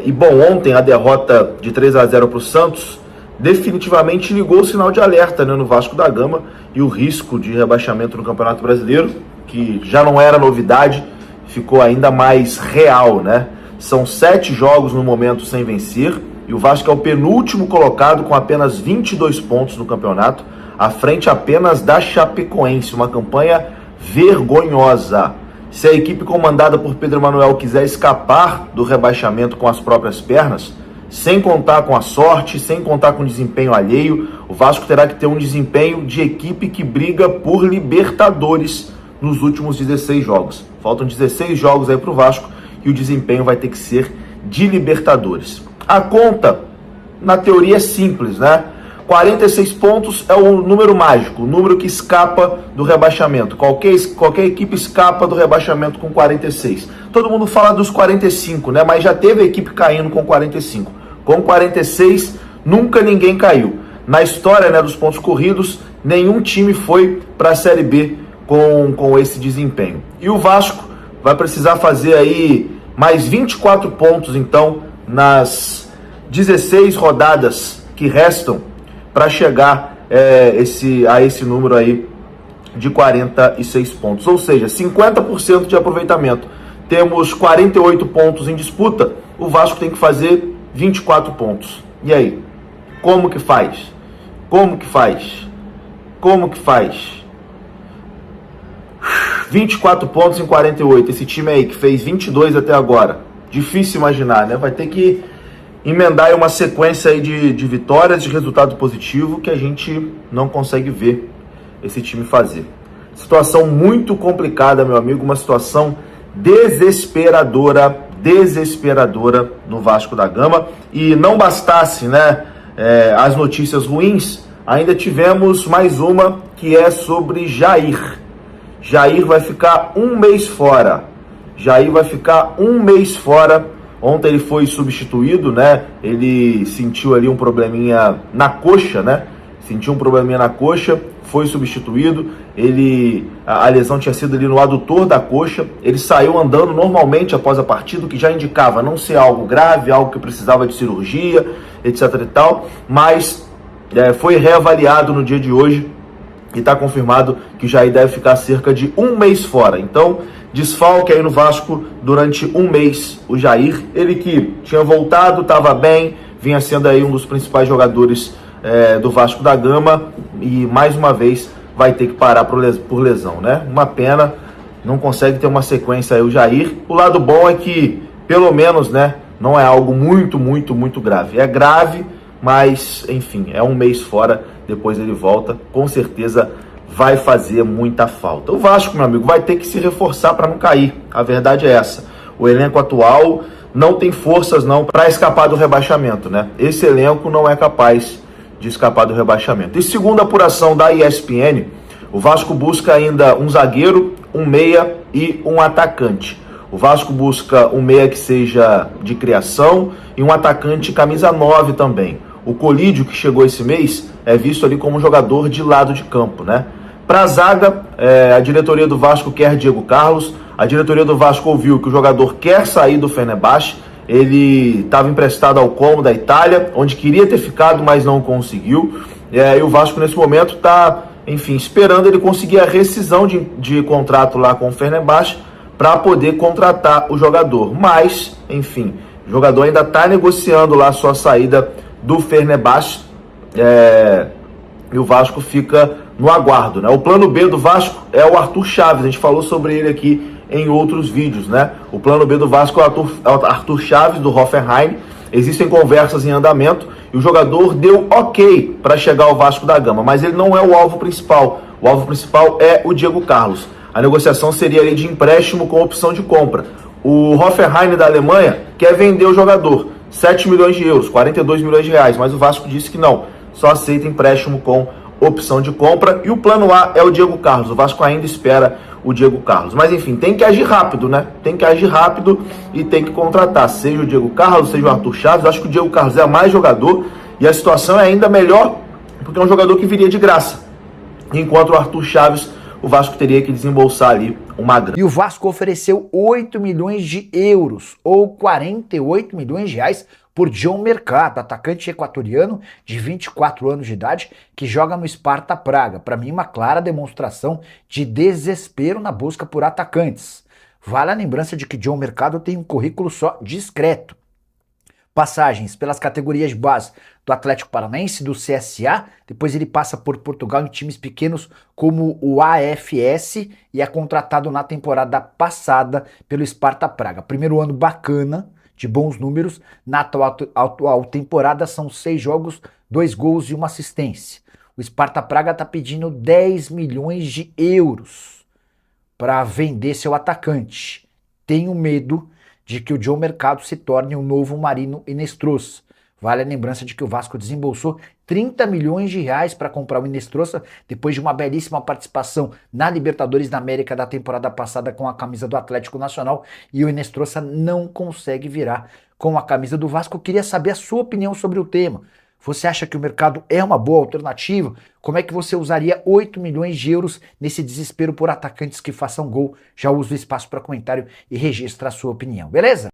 E bom, ontem a derrota de 3-0 para o Santos definitivamente ligou o sinal de alerta, né, no Vasco da Gama, e o risco de rebaixamento no Campeonato Brasileiro, que já não era novidade, ficou ainda mais real, né? São 7 jogos no momento sem vencer, e o Vasco é o penúltimo colocado com apenas 22 pontos no campeonato, à frente apenas da Chapecoense, uma campanha vergonhosa. Se a equipe comandada por Pedro Emanuel quiser escapar do rebaixamento com as próprias pernas, sem contar com a sorte, sem contar com o desempenho alheio, o Vasco terá que ter um desempenho de equipe que briga por Libertadores nos últimos 16 jogos. Faltam 16 jogos aí para o Vasco e o desempenho vai ter que ser de Libertadores. A conta, na teoria, é simples, né? 46 pontos é o número mágico, o número que escapa do rebaixamento. Qualquer equipe escapa do rebaixamento com 46. Todo mundo fala dos 45, né? Mas já teve equipe caindo com 45. Com 46, nunca ninguém caiu. Na história, né, dos pontos corridos, nenhum time foi para a Série B com esse desempenho. E o Vasco vai precisar fazer aí mais 24 pontos, então, nas 16 rodadas que restam, para chegar a esse número aí de 46 pontos. Ou seja, 50% de aproveitamento. Temos 48 pontos em disputa, o Vasco tem que fazer 24 pontos. E aí? Como que faz? Como que faz? Como que faz? 24 pontos em 48. Esse time aí que fez 22 até agora. Difícil imaginar, né? Vai ter que emendar aí uma sequência aí de vitórias, de resultado positivo, que a gente não consegue ver esse time fazer. Situação muito complicada, meu amigo, uma situação desesperadora no Vasco da Gama. E não bastasse, né, as notícias ruins, ainda tivemos mais uma, que é sobre Jair. Jair vai ficar um mês fora. Ontem ele foi substituído, né? Ele sentiu ali um probleminha na coxa, né? Foi substituído. A lesão tinha sido ali no adutor da coxa. Ele saiu andando normalmente após a partida, o que já indicava não ser algo grave, algo que precisava de cirurgia, etc e tal. Mas foi reavaliado no dia de hoje e está confirmado que o Jair deve ficar cerca de um mês fora. Então, desfalque aí no Vasco durante um mês o Jair, ele que tinha voltado, estava bem, vinha sendo aí um dos principais jogadores do Vasco da Gama, e mais uma vez vai ter que parar por lesão, né? Uma pena, não consegue ter uma sequência aí o Jair. O lado bom é que, pelo menos, né, não é algo muito grave. É grave, mas, enfim, é um mês fora, depois ele volta, com certeza vai fazer muita falta. O Vasco, meu amigo, vai ter que se reforçar para não cair. A verdade é essa. O elenco atual não tem forças não para escapar do rebaixamento, né? Esse elenco não é capaz de escapar do rebaixamento. E segundo a apuração da ESPN, o Vasco busca ainda um zagueiro, um meia e um atacante. O Vasco busca um meia que seja de criação e um atacante camisa 9 também. O Colídio, que chegou esse mês, é visto ali como jogador de lado de campo, né? Para a zaga, a diretoria do Vasco quer Diego Carlos. A diretoria do Vasco ouviu que o jogador quer sair do Fenerbahçe. Ele estava emprestado ao Como da Itália, onde queria ter ficado, mas não conseguiu. E o Vasco, nesse momento, está, enfim, esperando ele conseguir a rescisão de contrato lá com o Fenerbahçe para poder contratar o jogador. Mas, enfim, o jogador ainda está negociando lá a sua saída do Fenerbahçe. E o Vasco fica no aguardo, né? O plano B do Vasco é o Arthur Chaves. A gente falou sobre ele aqui em outros vídeos, né? O plano B do Vasco é o Arthur Chaves, do Hoffenheim. Existem conversas em andamento e o jogador deu ok para chegar ao Vasco da Gama, mas ele não é o alvo principal. O alvo principal é o Diego Carlos. A negociação seria ali de empréstimo com opção de compra. O Hoffenheim da Alemanha quer vender o jogador, 7 milhões de euros, 42 milhões de reais, mas o Vasco disse que não, só aceita empréstimo com opção de compra, e o plano A é o Diego Carlos. O Vasco ainda espera o Diego Carlos, mas enfim, tem que agir rápido, né? Tem que agir rápido e tem que contratar, seja o Diego Carlos, seja o Arthur Chaves. Eu acho que o Diego Carlos é mais jogador e a situação é ainda melhor porque é um jogador que viria de graça, enquanto o Arthur Chaves o Vasco teria que desembolsar ali uma grana. E o Vasco ofereceu 8 milhões de euros, ou 48 milhões de reais, por John Mercado, atacante equatoriano de 24 anos de idade, que joga no Sparta Praga. Para mim, uma clara demonstração de desespero na busca por atacantes. Vale a lembrança de que John Mercado tem um currículo só discreto. Passagens pelas categorias de base do Atlético Paranaense, do CSA, depois ele passa por Portugal em times pequenos como o AFS e é contratado na temporada passada pelo Sparta Praga. Primeiro ano bacana, de bons números, na atual temporada são 6 jogos, 2 gols e 1 assistência. O Sparta Praga está pedindo 10 milhões de euros para vender seu atacante. Tenho medo de que o John Mercado se torne um novo Marino Hinestrosa. Vale a lembrança de que o Vasco desembolsou 30 milhões de reais para comprar o Hinestrosa depois de uma belíssima participação na Libertadores da América da temporada passada com a camisa do Atlético Nacional e o Hinestrosa não consegue virar com a camisa do Vasco. Eu queria saber a sua opinião sobre o tema. Você acha que o mercado é uma boa alternativa? Como é que você usaria 8 milhões de euros nesse desespero por atacantes que façam gol? Já uso o espaço para comentário e registra a sua opinião, beleza?